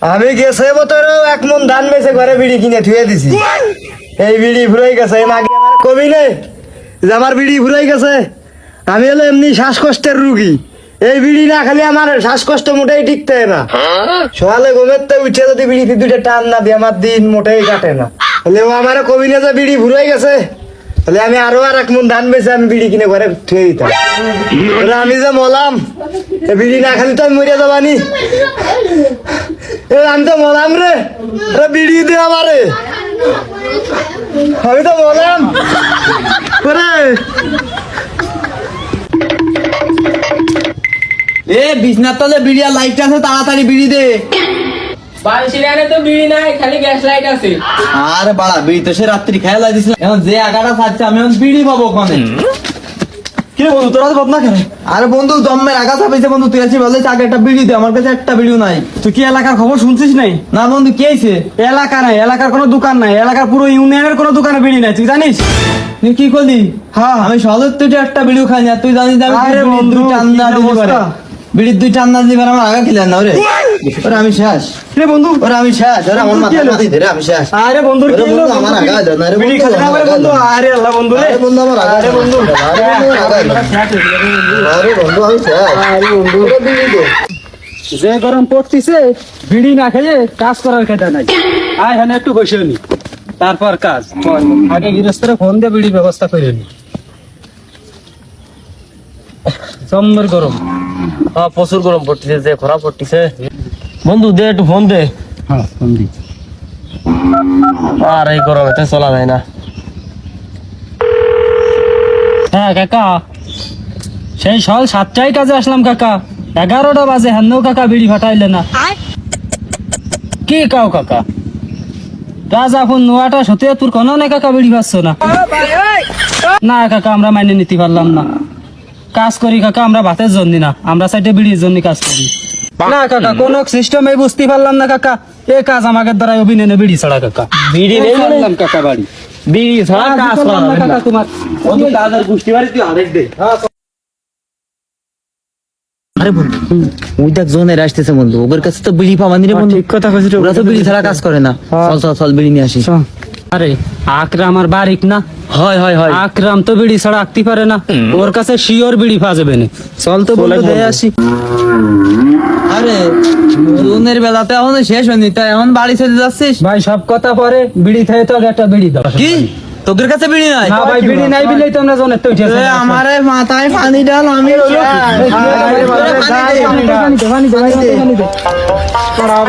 আমি গেছে বছরও 1 মণ ধান বেচে ঘরে বিড়ি কিনে থুয়ে দিছি। এই বিড়ি ফুরাই গেছে, মাগি আমার কবি নেই যে আমার বিড়ি ফুরাই গেছে। আমি হলো এমনি শ্বাসকষ্টের রুগী, এই বিড়ি না খালি আমার শ্বাসকষ্ট মোটেই টিকতে না। সকালে ঘুমের থেকে উঠে যদি বিড়িতে 2টা টান না দিয়ে আমার দিন মোটেই কাটে না। তাহলে ও আমার কবি না যে বিড়ি ফুরাই গেছে, তাহলে আমি আরো 1 মণ ধান বেচে আমি বিড়ি কিনে ঘরে থুয়ে দিতাম। আমি যে মলাম, বিড়ি না খালি তো আমি মরিয়া যাবানি। আমি তো মলাম রে, বিড়ি দে আমারে, আমি তো মলাম এ বিছনার তলে বিড়ি আর লাইট আছে, তাড়াতাড়ি বিড়ি দে। বালশিরানে তো বিড়ি নাই, খালি গ্যাস লাইট আছে। আরে বাড়া, বিড়ি তো সে রাত্রি খেয়ে লাগিয়েছিল, এখন যে আগাটা খাচ্ছে আমি এখন বিড়ি পাবো ওখানে। কি রে বন্ধু, তোরা তো বদনা কেন? আরে বন্ধু জম্মের আগা চাপাইছে বন্ধু, তুই আছি বলে আগে একটা বিড়ি দে, আমার কাছে একটা বিড়িও নাই। তুই কি এলাকার খবর শুনছিস নাই? না বন্ধু কি হয়েছে? এলাকা নাই, এলাকার কোনো দোকান নাই, এলাকার পুরো ইউনিয়নের কোনো দোকানে বিড়ি নাই, তুই জানিস? তুই কি করলি? হ্যাঁ, আমি সহজে তুই একটা বিড়িও খাই না, তুই জানিস যে আমি আরে বিড়ির বন্ধু, 2টা আন্দাজ কি দিলি পারে। অবস্থা? বিড়ির 2টা আন্দাজ দিলি পারে, আমার আগা খেলেন না ওরে। ওরে আমি শেষ, রে বন্ধু, ওরে আমি শেষ, ওরে আমার কি মাথা হলো? মাথি ধরে আমি শেষ। আরে বন্ধু ওরে কি হলো? বন্ধু, আমার আগা দাও না রে বিড়ি বন্ধু, খাতে না আমার পারে আগা বন্ধু, দাও। আরে আল্লাহ বন্ধু রে। আরে বন্ধু আমার আগা আরে দাও। বন্ধু, আরে বন্ধু আমার আগা দাও। আরে বন্ধু আমি শেষ। আরে বন্ধু, ওরে বিড়ি দে। যে গরম পড়তিছে, বিড়ি না খেয়ে কাজ করার খেতে নাই। আয় হ্যাঁ একটু বসে নি, তারপর কাজ। আগে গৃহস্থরে ফোন দিয়ে বিড়ির ব্যবস্থা করে নি। জম্মের গরম। প্রচুর গরম পড়তেছে, যে খরা পড়তেছে। বন্ধু দে একটু ফোন দে। হ্যাঁ ফোন দি। আর এই গরমেতে চলা যায় না। হ্যাঁ কাকা, সেই সকাল 7টায় কাজে আসলাম কাকা, 11টা বাজে হেনও কাকা বিড়ি ফাটাইলে না। কি কাও কাকা, রাজা ফোন নোয়াটা সত্যি তোর কোনো না কাকা বিড়ি পাচ্ছ না। না কাকা, আমরা মাইনে নিতে পারলাম না। কাজ করি কাকা আমরা ভাতের জন্য না, আমরা সাইডে বিড়ির জন্য কাজ করি। না কাকা, কোন সিস্টেম এই বুঝতে পারলাম না কাকা, এ কাজ আমাদের দ্বারা অভিনয় বিড়ি ছাড়া কাকা। বিড়ি নেই মানে? পারলাম কাকা বাড়ি বিড়ি ছাড়া কাজ করা পারলাম না যাবে না। কাকা তোমার। বন্ধু কাজের গোষ্ঠী বাড়ি তুই আরেক দে। আরে বন্ধু, ওই দেখ জোনের আসতেছে বন্ধু, ওদের কাছে তো বিড়ি পাওয়া নি রে বন্ধু। ঠিক কথা কইছিস, ওরা তো বিড়ি ছাড়া কাজ করে না। চল চল চল বিড়ি নিয়ে আসি। আরে আকরাম আর বারিক না, হয় হয় হয়। আকরাম তো বিড়ি ছাড়া আঁকতে পারে না, ওর কাছে শিওর বিড়ি পাওয়া যাবে না। চল তো বন্ধু দেখে আসি। আরে জোনের বেলাতে এখন শেষ হয়নি, তাই এখন বাড়ি চলে যাচ্ছিস? ভাই সব কথা পরে, বিড়ি থেকে তো আগে একটা বিড়ি দাও। কি তোদের কাছে বিড়ি নাই? না ভাই, বিড়ি নাই বিলেই তোমরা জনের তো উঠেছে। আমারে মাথায় পানি ডাল, আমি